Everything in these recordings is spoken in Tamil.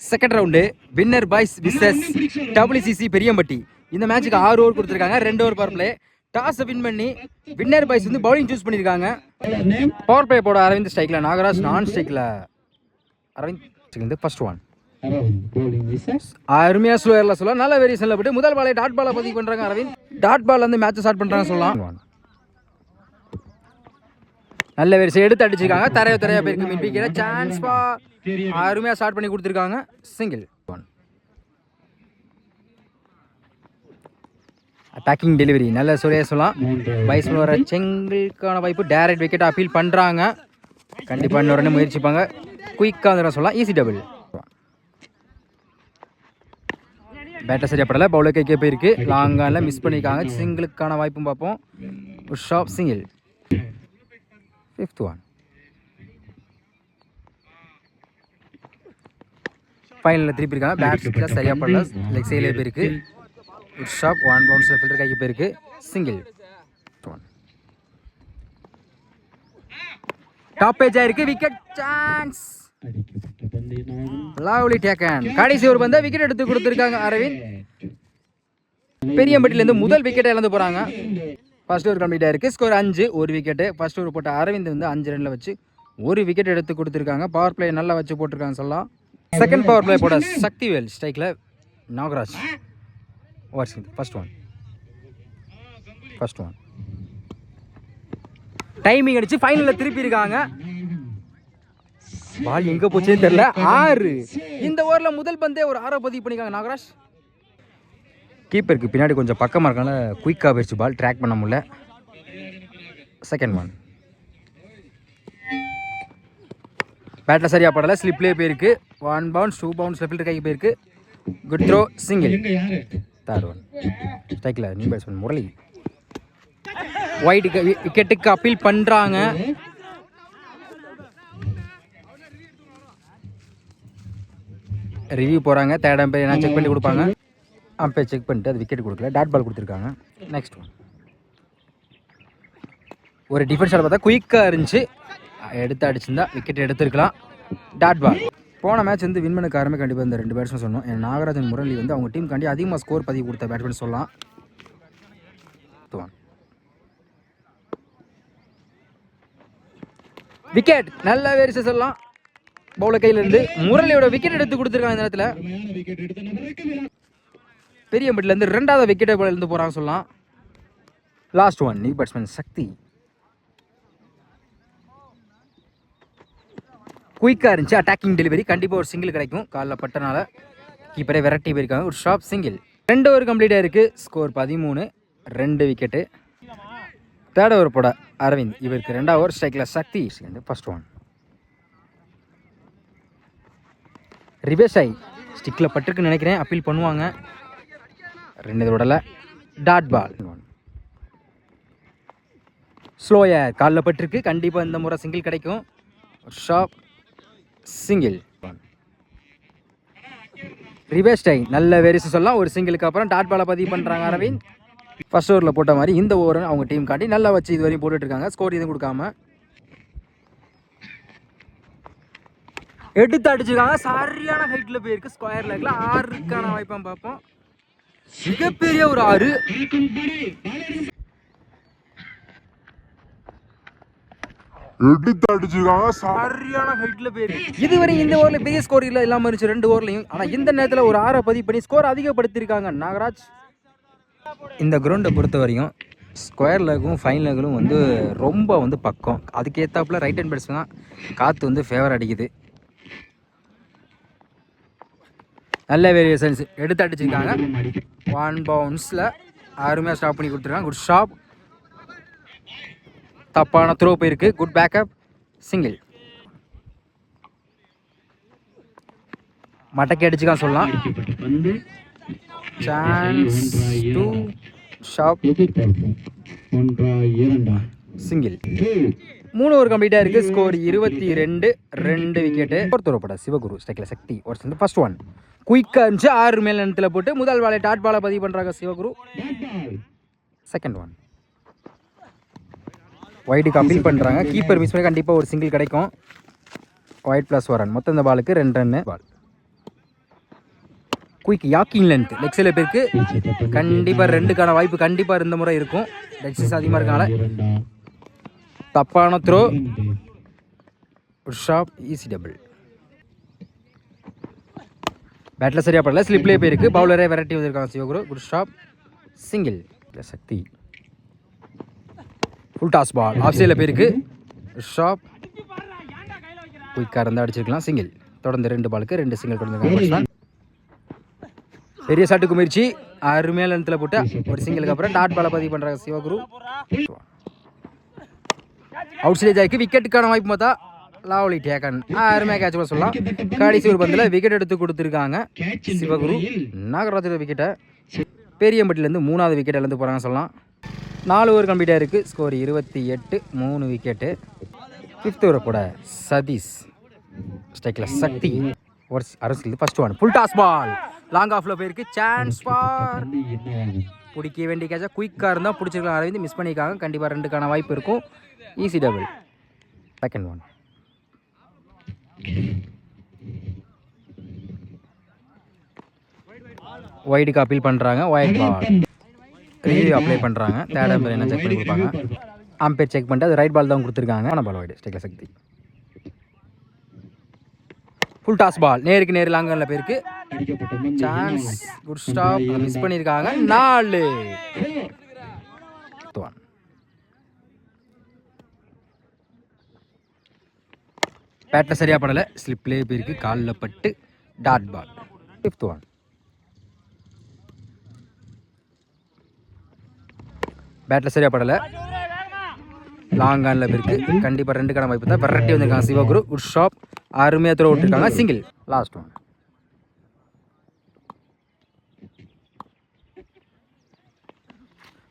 Second round winner boys versus WCC Periyampatti. இந்த மேட்சுக்கு 6 ஓவர் கொடுத்துருக்காங்க, 2 ஓவர் பவர் பிளே. டாஸை வின் பண்ணி வின்னர் பாய்ஸ் வந்து பவுலிங் சூஸ் பண்ணியிருக்காங்க. பவர் பிளே போட அரவிந்த் ஸ்ட்ரைக்ல, நாகராஜ் நான் ஸ்ட்ரைக்ல. அரவிந்த் ஃபர்ஸ்ட் ஒன் அருமையா ஸ்லோயர்ல சொல்லலாம், நல்ல வேரியேஷன்ல போட்டு முதல் பாலை டாட் பாலை பதிவு பண்றாங்க அரவிந்த். டாட் பால் வந்து மேட்ச் ஸ்டார்ட் பண்றாங்க சொல்லலாம். நல்ல வேரியேஷன் எடுத்து அடிச்சிருக்காங்க, தரையா பேருக்கு மின் விக்கெட் சான்ஸ் பா, அருமையா ஸ்டார்ட் பண்ணி கொடுத்துருக்காங்க. சிங்கிள் ஒன் அட்டாக்கிங் டெலிவரி நல்ல சொல்லலாம். வைஸ் வர செங்கிள்கான வாய்ப்பு, டைரக்ட் விக்கெட் அப்பீல் பண்றாங்க. கண்டிப்பா இன்னொரு முயற்சிப்பாங்க, குயிக்கா வந்து சொல்லலாம். Easy double. பேட்டர் சரியா படல, பவுலர் கைக்கே போயிருக்கு, லாங் ஆன்ல மிஸ் பண்ணிருக்காங்க. சிங்கிளுக்கான வாய்ப்பும் பார்ப்போம். Shop single. ஃபிஃப்த் ஒன் ஃபைனலில் திருப்பி இருக்காங்க. பேட்ஸ் சரியா படல, லெக் சைட்லேயே போயிருக்கு. ஷாப் ஒன் பவுன்ஸில் ஃபில்டர் கைக்கு போயிருக்கு. சிங்கிள். டாப் பேஜ் ஆயிருக்கு, விக்கெட் சான்ஸ். Lovely taken. கடைசி ஒரு பந்த விக்கெட் எடுத்து கொடுத்துருக்காங்க அரவிந்த். பெரியம்பட்டியிலேருந்து முதல் விக்கெட்டை இழந்து போறாங்க. ஃபர்ஸ்ட் ஓவர் கம்ப்ளீட் ஆயிருக்கு, ஸ்கோர் 5, ஒரு விக்கெட்டு. ஃபர்ஸ்ட் ஓவர் போட்ட அரவிந்த் வந்து 5 ரன்ல வச்சு ஒரு விக்கெட் எடுத்து கொடுத்துருக்காங்க. பவர் பிளே நல்லா வச்சு போட்டிருக்காங்க சொல்லலாம். செகண்ட் பவர் பிளே போட சக்திவேல் ஸ்ட்ரைக்ல, Nagaraj overs. First one timing அடிச்சு ஃபைனல்ல திருப்பி இருக்காங்க. பால் எங்க போச்சுன்னு தெரியல. 6 இந்த ஓவர்ல முதல் பந்தே ஒரு 6 பதிவு பண்ணிருக்காங்க நாகராஜ். கீப்பருக்கு பின்னாடி கொஞ்சம் பக்கமாக இருக்கனால குயிக்காக போயிடுச்சு, பால் ட்ராக் பண்ண முடியல. செகண்ட் ஒன் பேட்டில் சரியாக படலை, ஸ்லிப்லேயே போயிருக்கு. 1 பவுன்ஸ் 2 பவுன்ஸ் ஃபில்டர் கைக்கு போயிருக்கு. Good throw, single. Third one ஸ்ட்ரைக்கில் நியூ பேட்ஸ்மேன் முரளி. ஒயிட் விக்கெட்டுக்கு அப்பீல் பண்ணுறாங்க. ரிவ்யூ போகிறாங்க, தேர்ட் அம்பையர் என்ன செக் பண்ணி கொடுப்பாங்க. அம்பையர் செக் பண்ணிட்டு அது விக்கெட் கொடுக்கல, டாட் பால் கொடுத்துருக்காங்க. நெக்ஸ்ட் ஒன் ஒரு டிஃபென்ஸால் பார்த்தா குயிக்காக இருந்துச்சு, எடுத்து அடிச்சிருந்தா விக்கெட் எடுத்துருக்கலாம். Dot ball. போன மேட்ச் வந்து வின் பண்ண காரணமே கண்டிப்பாக இந்த 2 பேட்ஸ்மேன் சொன்னோம். நாகராஜன் முரளி வந்து அவங்க டீம் காண்டி அதிகமாக ஸ்கோர் பதிவு கொடுத்த பேட்ஸ்மேன் சொல்லலாம். விக்கெட் நல்ல வேரிசை சொல்லலாம். பவுலர் கையில இருந்து முரளியோட விக்கெட் எடுத்து கொடுத்துருக்காங்க. இந்த நேரத்தில் பெரியம்பட்டில இருந்து 2வது விக்கெட் இருந்து போறாங்க சொல்லலாம். லாஸ்ட் ஒன் நியூ பேட்ஸ்மேன் சக்தி. குயிக்கா இருந்துச்சு, அட்டாக்கிங் டெலிவரி, கண்டிப்பா ஒரு சிங்கிள் கிடைக்கும். காலில் பட்டனால கீப்பரே விரட்டி போயிருக்காங்க. ஒரு ஷாப் சிங்கிள். 2 ஓவர் கம்ப்ளீட் ஆயிருக்கு, ஸ்கோர் 13, 2 விக்கெட்டு. தேர்ட் ஓவர் போட அரவிந்த், இவருக்கு 2வது ஓவர். ஸ்ட்ரைக்ல சக்தி. ஃபர்ஸ்ட் ஒன் ரிவேஸ் ஆகி ஸ்டிக்ல பட்டிருக்குன்னு நினைக்கிறேன், அப்பீல் பண்ணுவாங்க. 2 விடல, டாட் பால். ஸ்லோயர் காலில் பட்டிருக்கு, கண்டிப்பாக இந்த முறை சிங்கிள் கிடைக்கும். Sharp single. ரிவேஸ் டை நல்ல வேரியேஷன் சொல்லலாம். ஒரு சிங்கிளுக்கு அப்புறம் டாட் பாலை பதிவு பண்ணுறாங்க அரவிந்த். ஃபர்ஸ்ட் ஓவரில் போட்ட மாதிரி இந்த ஓவர் அவங்க டீம் காட்டி நல்லா வச்சு இது வரையும் போட்டுட்டு இருக்காங்க. ஸ்கோர் எதுவும் கொடுக்காம எடுத்து அடிச்சிருக்காங்க. சரியான ஹைட்ல போயிருக்கு, ஸ்கொயர் லெக்ல. 6க்கான வாய்ப்பை பார்ப்போம். மிகப்பெரிய ஒரு 6. எடுத்து அடிச்சிருக்காங்க, சரியான ஹைட்ல போயிருக்கு. இதுவரை இந்த ஓவர்ல பெரிய ஸ்கோர் இல்ல இல்லாம இருந்துச்சு 2 ஓவர்லையும். ஆனா இந்த நேரத்தில் ஒரு 6 பதிவு பண்ணி ஸ்கோர் அதிகப்படுத்திருக்காங்க நாகராஜ். இந்த கிரவுண்டை பொறுத்த வரையும் ஸ்கொயர் லெக்கும் ஃபைன் லெக்கும் வந்து ரொம்ப வந்து பக்கம். அதுக்கேற்றாப்புல ரைட் ஹேண்ட் பேட்ஸ்மேன் தான் காற்று வந்து ஃபேவர் அடிக்குது. நல்ல வேரியேஷன்ஸ் எடுத்து அடிச்சிருக்காங்க. 1 பவுன்ஸில் அருமையாக ஸ்டாப் பண்ணி கொடுத்துருக்காங்க. Good shop. தப்பான த்ரோ போயிருக்கு, குட் பேக்கப். சிங்கிள். மடக்கி அடிச்சுக்கான் சொல்லலாம். Chance 2 shop single. 3 over complete ஆயிருக்கு, ஸ்கோர் 22, 2 விக்கெட்டு. ஒருத்தரோட சிவகுரு ஸ்ட்ரைக்ல சக்தி. ஒரு ஃபர்ஸ்ட் ஒன் குயிக்கா இருந்துச்சு, 6 மேல் நேரத்தில் போட்டு முதல் பாலை டாட் பாலை பதிவு பண்றாங்க சிவகுரு. செகண்ட் ஒன் ஒயிட்டுக்கு அப்பீல் பண்றாங்க. கீப்பர் மிஸ் பண்ணி கண்டிப்பா ஒரு சிங்கிள் கிடைக்கும். White +1 run. மொத்தம் இந்த பாலுக்கு 2 ரன். பால் குயிக் யாக்கிங் லென்த் லெக் சைடில் பேருக்கு கண்டிப்பாக 2க்கான வாய்ப்பு கண்டிப்பாக இந்த முறை இருக்கும். டெக்ஸஸ் அதிகமாக இருக்கனால தப்பான த்ரோ. ஒரு ஷாப் ஈஸி டபுள். பேட்டில் சரியாக படல, ஸ்லிப்லேயே போயிருக்கு. பவுலரே வெரைட்டி வந்திருக்காங்க Sivaguru. Good shot single. Sakthi full toss ball off சைடில் போயிருக்கு. ஷாப் குயிக்காக இருந்தால் அடிச்சிருக்கலாம். சிங்கிள். தொடர்ந்து 2 பாலுக்கு 2 சிங்கிள் கொடுத்துருக்காங்க. பெரிய ஷாட்டுக்கு முயற்சி அருமையான லென்த்தில் போட்டு ஒரு சிங்கிளுக்கு அப்புறம் டாட் பாலை பதிவு பண்ணுறாங்க சிவகுரு. அவுட் சைட் ஆகி விக்கெட்டுக்கான வாய்ப்பு பார்த்தா லாவ்லி டேக்கன் அருமையாக கேட்ச் பண்ண சொல்லலாம். கடைசி ஒரு பந்தில் விக்கெட் எடுத்து கொடுத்துருக்காங்க சிவகுரு. நாகராஜோட விக்கெட்டை பெரியம்பட்டிலேருந்து 3வது விக்கெட் இழந்து போகிறாங்க சொல்லலாம். 4 ஓவர் கம்ப்ளீட்டாக இருக்குது. Score 28, 3 wicket. 5th ஓவர் கூட சதீஷ் ஸ்ட்ரைக்கில் சக்தி ஒரு அரசியல் first one full toss ball long ஆஃபில் போயிருக்கு. சான்ஸ் ஃபார் பிடிக்க வேண்டிய கேட்சா குயிக்காக இருந்தால் பிடிச்சிருக்கலாம். அரவிந்த் மிஸ் பண்ணியிருக்காங்க. கண்டிப்பாக 2க்கான வாய்ப்பு இருக்கும். Easy double. செகண்ட் ஒன் ஒயிடுக்கு அப்பீல் பண்ணுறாங்க. ஒயிட் பால் ரிவ்யூ அப்ளை பண்ணுறாங்க. தேர்ட் அம்பையர் என்ன செக் பண்ணி கொடுப்பாங்க. அம்பையர் செக் பண்ணிட்டு அது ரைட் பால் தான் கொடுத்துருக்காங்க. ஆனால் பால் ஒயிட் ஸ்ட்ரைக்கில் சக்தி ஃபுல் டாஸ் பால் நேருக்கு நேர் லாங்கில் போயிருக்கு. சான்ஸ் குட் ஸ்டாப் மிஸ் பண்ணியிருக்காங்க. 4 பேட்டில் சரியாக படலை, ஸ்லிப்லேயே போயிருக்கு. காலில் பட்டு dot ball. 5th one battle சரியாக படலை, லாங் ஆனில் போயிருக்கு. கண்டிப்பாக 2க்கான வாய்ப்பு தான். வெரைட்டி வந்திருக்காங்க சிவகுரு. குட் ஷாப் அருமையாக த்ரோ விட்டுருக்காங்க. சிங்கிள். லாஸ்ட் ஒன்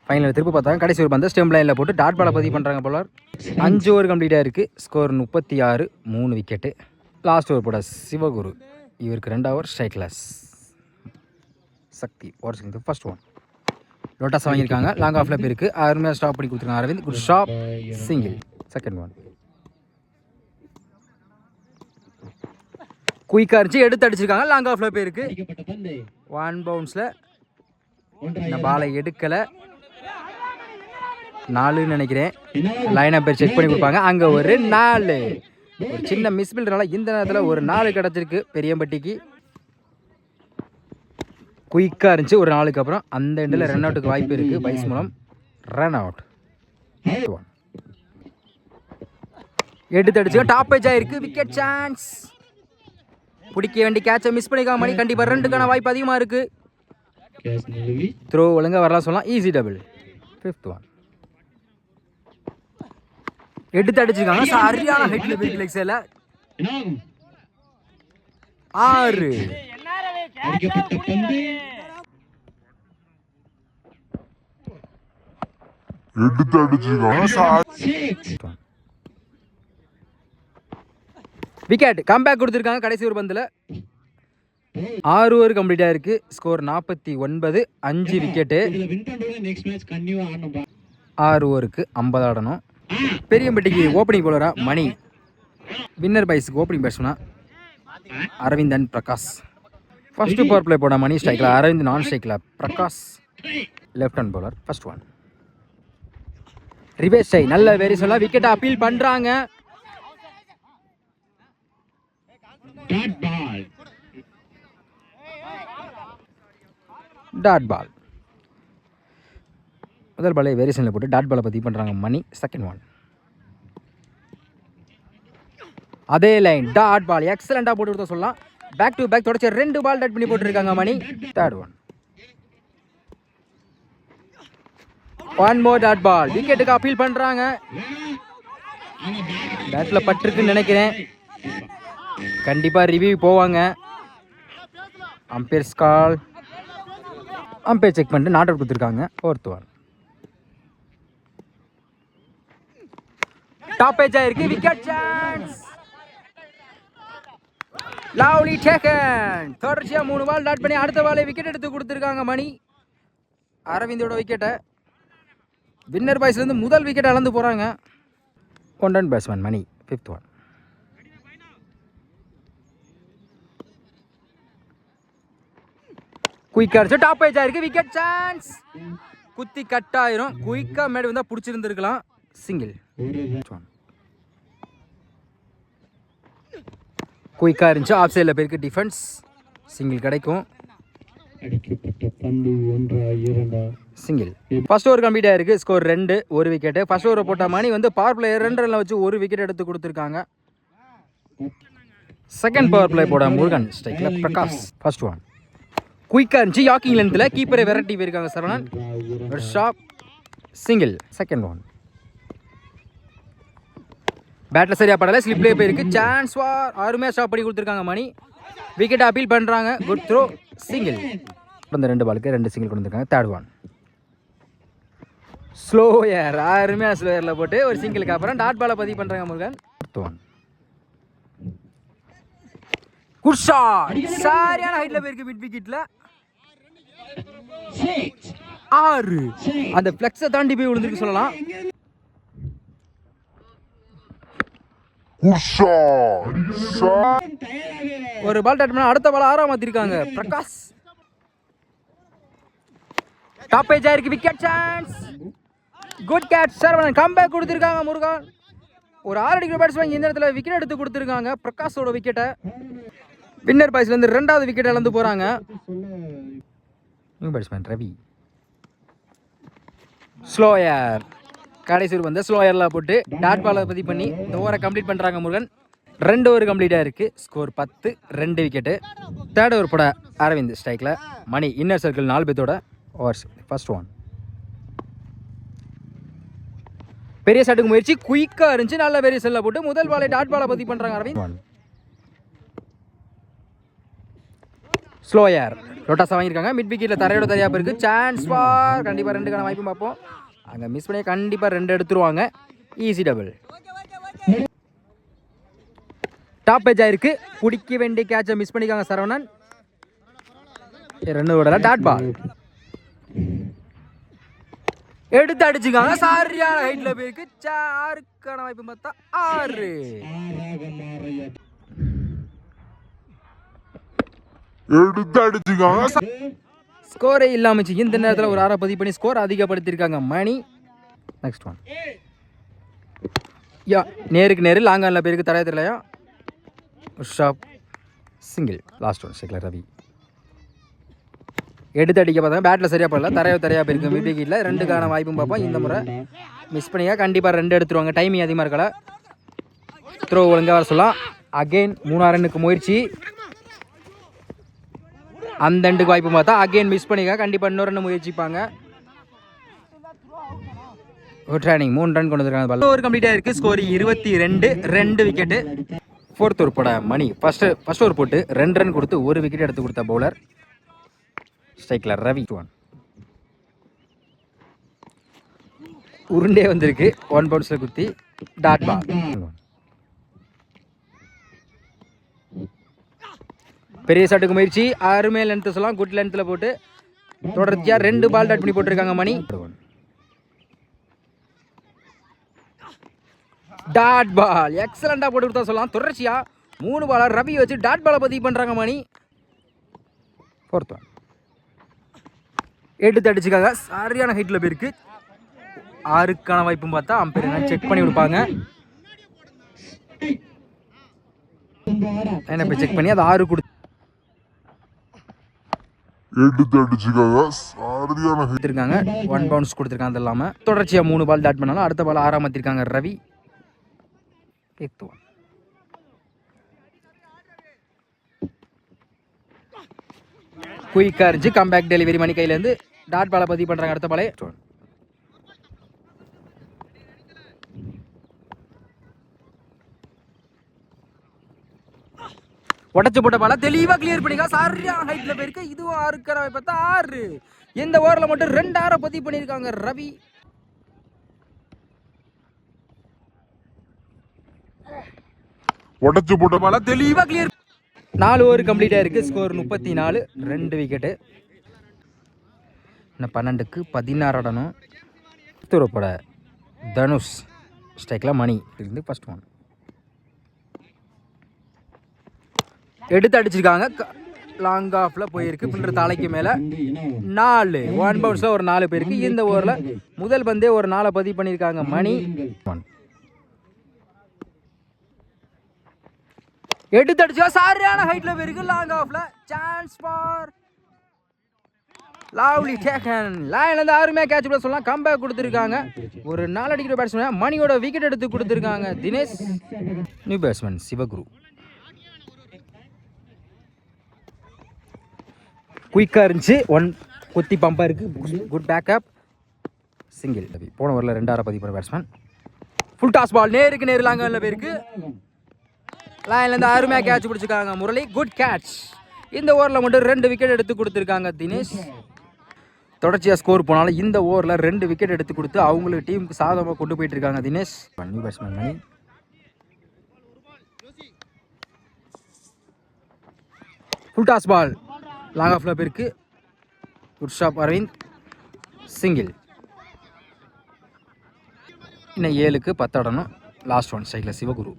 ஃபைனல் திருப்பி பார்த்தாங்க. கடைசி ஒரு பந்து ஸ்டெம் லைனில் போட்டு டாட் பாலை பதிவு பண்ணுறாங்க போலார். 5 ஓவர் கம்ப்ளீட்டாக இருக்குது. Score 36, 3 wicket. லாஸ்ட் ஓவர் போட சிவகுரு. இவருக்கு 2 ஓவர் ஸ்ட்ரைக்லெஸ். சக்தி ஓவர் ஃபர்ஸ்ட் ஒன் லோட்டாஸ் வாங்கியிருக்காங்க. லாங் ஆஃபில் போயிருக்கு. அருமையாக ஸ்டாப் பண்ணி கொடுத்துருக்காங்க Aravind. Good shot single. Second one குயிக்காக இருந்துச்சு, எடுத்து அடிச்சிருக்காங்க. லாங் ஆஃபில் போயிருக்கு. 1 பவுன்ஸில் இந்த பாலை எடுக்கலை. 4ன்னு நினைக்கிறேன். லைன் பேர் செக் பண்ணி கொடுப்பாங்க. அங்கே ஒரு 4. ஒரு சின்ன மிஸ் பில்டர்னால இந்த நேரத்தில் ஒரு 4 கிடச்சிருக்கு பெரியம்பட்டிக்கு. குயிக்காக இருந்துச்சு. ஒரு 4க்கு அப்புறம் அந்த எண்டில் ரன் அவுட்டுக்கு வாய்ப்பு இருக்குது. பைஸ் மூலம் ரன் அவுட். எடுத்து அடிச்சு டாப் ஏஜ் ஆயிருக்கு. Wicket chance. பிடிக்க வேண்டிய கேட்சை மிஸ் பண்ணிக்காம மணி. கண்டிப்பாக 2க்கான வாய்ப்பு அதிகமாக இருக்குது. த்ரோ ஒழுங்காக வரலாம் சொல்லலாம். Easy double. 5th ஒன் எடுத்து அடிச்சிருக்காங்க. சரியான ஹைட்ல போயிருக்கு லெக் சைடுல. 6 எடுத்து அடிச்சிருக்காங்க. விக்கெட் கம்பேக் கொடுத்துருக்காங்க. கடைசி ஒரு பந்தில் 6 ஓவர் கம்ப்ளீட்டாக இருக்குது. Score 49, 5 wicket. 6 ஓவருக்கு 50 ஆடணும். பெரியம்பட்டிக்கு ஓப்பனிங் பவுலராக மணி. வின்னர் பைஸுக்கு ஓப்பனிங் பேட்ஸ்மேனா Aravindan Prakash. First power play போட மணி ஸ்ட்ரைக்கில், அரவிந்த் நான் ஸ்ட்ரைக்கில், Prakash left hand bowler. First one reverse strike. நல்ல வெரி சொல்ல விக்கெட்டை அப்பீல் பண்ணுறாங்க. Dot ball. முதல் பாலை வேரியேஷனில் போட்டு டாட் பாலை பதிவு பண்ணுறாங்க மணி. செகண்ட் ஒன் அதே லைன் டாட் பால். எக்ஸலண்டாக போட்டு கொடுத்த சொல்லலாம். பேக் டு பேக் தொடர்ச்சி 2 பால் டாட் பண்ணி போட்டுருக்காங்க Mani. Third one 1 more dot ball. விக்கெட்டுக்கு அப்பீல் பண்ணுறாங்க. பேட்டில் பட்டிருக்குன்னு நினைக்கிறேன். கண்டிப்பாக ரிவ்யூ போவாங்க. Umpire's call. அம்பையர் செக் பண்ணிட்டு நாட் அவுட் கொடுத்துருக்காங்க. 4th ஒன் டாப் ஏஜ் ஆயிருக்கு. Wicket chance. Lovely taken. தொடர்ச்சியாக 3 பால் டாட் பண்ணி அடுத்த பாலை விக்கெட் எடுத்து கொடுத்துருக்காங்க மணி. அரவிந்தோட விக்கெட்டை வின்னர் பாய்ஸ்லேருந்து முதல் விக்கெட் அளந்து போகிறாங்க. கொண்டன் பேட்ஸ்மேன் மணி. 5th ஒன் குயிக்காக அடிச்சு டாப் ஏஜ் ஆயிருக்கு. Wicket chance. குத்தி கட் ஆயிரும். குயிக்காக மேடு வந்தால் பிடிச்சிருந்துருக்கலாம். சிங்கிள். குயிக்காக இருந்துச்சு. ஆஃப் சைடில் போயிருக்கு டிஃபென்ஸ். சிங்கிள் கிடைக்கும். சிங்கிள். ஃபர்ஸ்ட் ஓவர் கம்ப்ளீட் ஆயிருக்கு. Score 2, 1 wicket. ஃபர்ஸ்ட் ஓவர் போட்ட மணி வந்து பவர் பிளே 2 ரன்ல வச்சு 1 விக்கெட் எடுத்து கொடுத்துருக்காங்க. செகண்ட் பவர் பிளே போட முருகன். ஸ்ட்ரைக்ல பிரகாஷ். ஃபர்ஸ்ட் ஒன் குயிக்காக இருந்துச்சு. யாக்கிங் லென்த்தில் கீப்பரை விரட்டி போயிருக்காங்க சரவணன். ஒரு shop. Single. Second one battle சரியா படலை. ஸ்லிப்லேயே போயிருக்கு. சான்ஸ் ஃபார் அருமையாக ஸ்டாப் பண்ணி கொடுத்துருக்காங்க மணி. விக்கெட் அப்பீல் பண்ணுறாங்க. Good throw. சிங்கிள். இந்த 2 பாலுக்கு 2 சிங்கிள் கொண்டு வந்திருக்காங்க. Third one slower. அருமையாக ஸ்லோயரில் போட்டு ஒரு சிங்கிளுக்கு அப்புறம் டாட் பாலை பதிவு பண்ணுறாங்க Murugan. Fourth one good shot. சரியான ஹைட்ல போயிருக்கு மிட் விக்கெட்ல. 6. அந்த ஃப்ளெக்ஸை தாண்டி போய் விழுந்திருக்கு சொல்லலாம். ஒரு பால் டாட் பண்ணா அடுத்த பால் 6 மாத்திருக்காங்க. பிரகாஷ் டாப் ஏஜ் ஆயிருக்கு. Wicket chance. Good catch. Saravanan comeback கொடுத்துருக்காங்க முருகன். ஒரு 6 அடிக்கிற பேட்ஸ்மேன் இந்த இடத்துல விக்கெட் எடுத்து கொடுத்துருக்காங்க. பிரகாஷோட விக்கெட்டை வின்னர் பாய்ஸ்ல இருந்து 2வது விக்கெட் இழந்து போறாங்க. New batsman Ravi. ஸ்லோயர். கடைசி வந்து ஸ்லோயர்ல போட்டு டாட் பாலை பதிவு பண்ணி இந்த ஓவரை கம்ப்ளீட் பண்றாங்க முருகன். 2 ஓவர் கம்ப்ளீட் ஆயிருக்கு. Score 10, 2 wicket. தேர்ட் ஓவர் போட அரவிந்த். ஸ்ட்ரைக்ல மணி. இன்னர் சர்க்கிள் 4 பேத்தோட ஓவர்ஸ். ஃபர்ஸ்ட் ஒன் பெரிய ஷாட்டுக்கு முயற்சி. குயிக்கா இருந்துச்சு. நல்ல பெரிய செல்ல போட்டு முதல் பாலை டாட் பாலை பதிவு பண்றாங்க அரவிந்த். ஸ்லோயர் லோட்டாஸா வாங்கியிருக்காங்க. மிட் விக்கெட்ல தரையோட தரையா போயிருக்கு. சான்ஸ் ஃபார் கண்டிப்பா 2க்கான வாய்ப்பும் பார்ப்போம். அங்கே மிஸ் பண்ணி கண்டிப்பாக 2 எடுத்துருவாங்க. Easy double. டாப் ஏஜ் ஆயிருக்கு. பிடிக்க வேண்டிய கேட்சை மிஸ் பண்ணிக்காங்க சரவணன். 2 ஓடல. டாட் பால் எடுத்து அடிச்சுக்காங்க. சரியான ஹைட்ல போயிருக்கு. 6க்கான வாய்ப்பு பார்த்தா 6. எடுத்து அடிச்சுக்காங்க. ஸ்கோரே இல்லாமச்சு. இந்த நேரத்தில் ஒரு 6 பதிவு பண்ணி ஸ்கோர் அதிகப்படுத்திருக்காங்க மணி. நெக்ஸ்ட் ஒன் யா நேருக்கு நேரு லாங்கானில் போயிருக்கு. தரைய தெரியலையா. ஷாப். சிங்கிள். லாஸ்ட் ஒன் ஸ்ட்ரைக்ல ரவி. எடுத்து அடிக்க பார்த்தாங்க. பேட்டில் சரியாக படல. தரையாக போயிருக்கு. மிட் விக்கெட்டில் 2க்கான வாய்ப்பும் பார்ப்போம். இந்த முறை மிஸ் பண்ணியா கண்டிப்பாக 2 எடுத்துருவாங்க. டைமிங் அதிகமாக இருக்கல. த்ரோ ஒழுங்காக வர சொல்லலாம். அகெயின் 3 ரன்னுக்கு முயற்சி. அந்த 2க்கு வாய்ப்பு பார்த்தா அகெயின் மிஸ் பண்ணிக்க. கண்டிப்பாக இன்னொரு ரன் முயற்சிப்பாங்க. ஒரு ட்ரைனிங் 3 ரன் கொண்டு வந்திருக்காங்க. ஓவர் கம்ப்ளீட் ஆயிருக்கு. Score 22, 2 wicket. ஃபோர்த் ஓவர் போட மணி. ஃபர்ஸ்ட் ஓவர் போட்டு 2 ரன் கொடுத்து 1 விக்கெட் எடுத்து கொடுத்த பவுலர். ஸ்ட்ரைக்ல ரவி. உருண்டே வந்திருக்கு. 1 பவுன்ஸ்ல குத்தி டாட் பால். பெரிய ஷாட்டுக்கு முயற்சி. அருமையாக லென்த் சொல்லலாம். குட் லென்த்தில் போட்டு தொடர்ச்சியாக 2 பால் டாட் பண்ணி போட்டிருக்காங்க மணி. டாட் பால் எக்ஸலண்டா போட்டு கொடுத்தா சொல்லலாம். தொடர்ச்சியா 3 பாலர் ரவி வச்சு டாட் பாலை பதிவு பண்றாங்க மணி. ஃபோர்த் ஒன் எடுத்து அடிச்சுக்காங்க. சரியான ஹைட்ல போயிருக்கு. 6க்கான வாய்ப்பும் பார்த்தா அம்பையர் செக் பண்ணி கொடுப்பாங்க. என்ன போய் செக் பண்ணி அது 6 கொடுத்து எடுத்து அடிச்சுக்காங்க. சரியான கொடுத்துருக்காங்க. 1 பவுன்ஸ் கொடுத்துருக்காங்க. அது இல்லாமல் தொடர்ச்சியாக 3 பால் டாட் பண்ணாலும் அடுத்த பால் 6 மாற்றிருக்காங்க ரவி. குயிக்காக இருந்துச்சு. கம்பேக் டெலிவரி மணி கையிலேருந்து டாட் பாலை பதிவு பண்ணுறாங்க. அடுத்த பாலே உடச்சு போட்ட பால தெளிவாக கிளியர் பண்ணிக்கா. சரியான ஹைட்ல போயிருக்கு. இதுவும் 6க்கான வாய்ப்பு பார்த்தா 6. இந்த ஓவரில் மட்டும் 2 6 பதிவு பண்ணியிருக்காங்க ரவி. உடச்சு போட்ட பால தெளிவாக கிளியர். 4 ஓவர் கம்ப்ளீட் ஆயிருக்கு. Score 34, 2 wicket. இன்னும் 12க்கு 16 ஆடணும். தூரப்பட தனுஷ். ஸ்ட்ரைக்கில் மணி இருந்து ஃபர்ஸ்ட் ஒன் எடுத்து அடிச்சிருக்காங்க. லாங் ஆஃப்ல போயிருக்கு. பில்லர் தலைக்கு மேல 4 1 பவுன்ஸ்ல ஒரு 4 பேருக்கு. இந்த ஓவர்ல முதல் பந்தே ஒரு 4 பதிவு பண்ணியிருக்காங்க மணி. எடுத்தடிச்சா சரியான ஹைட்ல போயிருக்கு. லாங் ஆஃப்ல சான்ஸ் ஃபார் லவ்லி டேக்கன். லைன்ல இருந்து அருமையா கேட்ச் பண்ண சொல்லலாம். கம்பேக் கொடுத்துருக்காங்க. ஒரு 4 அடிக்கிற பேட்ஸ்மேன் மணியோட விக்கெட் எடுத்து கொடுத்துருக்காங்க தினேஷ். New batsman Sivaguru. குயிக்கா இருந்துச்சு. 1 குத்தி பம்பா இருக்கு. Good backup. சிங்கிள். போன ஓவரில் 2 பதிவு பண்ண பேட்ஸ்மேன். ஃபுல் டாஸ் பால் நேருக்கு நேர் லாங்கல்ல போயிருக்கு. லைன்ல இருந்து அருமையா கேட்ச் பிடிச்சிருக்காங்க முரளி. Good catch. இந்த ஓவரில் மட்டும் 2 விக்கெட் எடுத்து கொடுத்துருக்காங்க தினேஷ். தொடர்ச்சியாக ஸ்கோர் போனாலும் இந்த ஓவரில் 2 விக்கெட் எடுத்து கொடுத்து அவங்களுக்கு டீமுக்கு சாதகமாக கொண்டு போயிட்டு இருக்காங்க Dinesh. New batsman Mani. Full toss ball long ஆஃப்ல போயிருக்கு. Good shot Aravind. சிங்கிள். இன்னும் 7க்கு 10 ஆடணும். லாஸ்ட் ஒன் சைடில் சிவகுரு.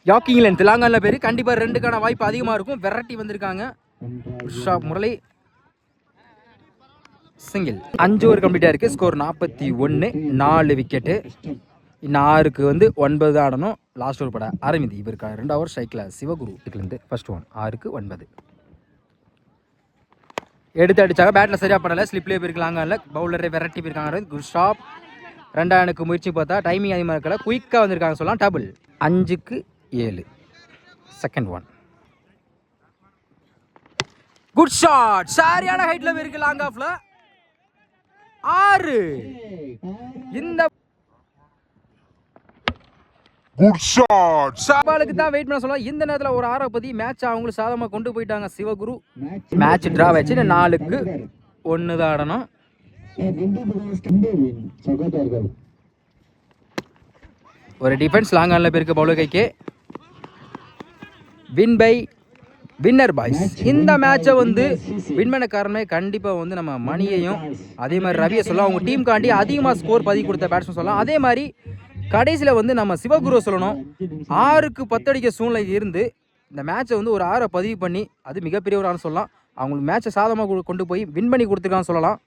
யாக்கிங் லென்த் லாங்கான பேர் கண்டிப்பாக 2க்கான வாய்ப்பு அதிகமாக இருக்கும். வெரைட்டி வந்திருக்காங்க. ஷாப் முரளி. சிங்கிள். 5 ஓவர் கம்ப்ளீட்டாக இருக்குது. ஸ்கோர் 41. 4 விக்கெட்டு. இன்னும் 6க்கு 9 ஆடணும். லாஸ்ட் ஓவர் பட அரவிந்த். இவருக்கான 2 ஓவர் ஸ்ட்ரைக்கில் சிவகுரு. இதுலேருந்து ஃபர்ஸ்ட் ஒன் 6க்கு 9. எடுத்து அடிச்சாங்க. பேட்டில் சரியாக பண்ணலை. ஸ்லிப்லேயே போயிருக்கலாங்க. இல்லை பவுலரே வெரைட்டி போயிருக்காங்க அரவிந்த். Good shop. 2 முயற்சி பார்த்தா டைமிங் அதிகமாக இருக்கல. குயிக்காக வந்திருக்காங்க சொல்லலாம். டபுள். 5க்கு 7. Second one. Good shot. சரியான ஹைட்ல இருக்கு. லாங் ஆஃப்ல 6. இந்த குட் ஷாட். பாலுக்கு தான் வெயிட் பண்ண சொல்லலாம். இந்த நேரத்தில் ஒரு 6 பதி மேட்ச் அவங்களுக்கு சாதகமாக கொண்டு போயிட்டாங்க சிவகுரு. மேட்ச் டிரா வச்சு 4க்கு 1 தான் ஆடணும். ஒரு டிஃபென்ஸ் லாங் ஆன்ல போயிருக்கு பவுலர் கைக்கு. Win by winner boys. இந்த மேட்சை வின் பண்ண காரணமே கண்டிப்பாக நம்ம மணியையும் அதே மாதிரி ரவியை சொல்லலாம். அவங்க டீம் காண்டி அதிகமாக ஸ்கோர் பதிவு கொடுத்த பேட்ஸ்மேன் சொல்லலாம். அதே மாதிரி கடைசியில் நம்ம சிவகுரு சொல்லணும். 6க்கு 10 அடிக்க சூழ்நிலை இருந்து இந்த மேட்சை ஒரு 6 பதிவு பண்ணி அது மிகப்பெரிய ஒரு ஆள் சொல்லலாம். அவங்களுக்கு மேட்சை சாதகமாக கொண்டு போய் வின் பண்ணி கொடுத்துருக்கான்னு சொல்லலாம்.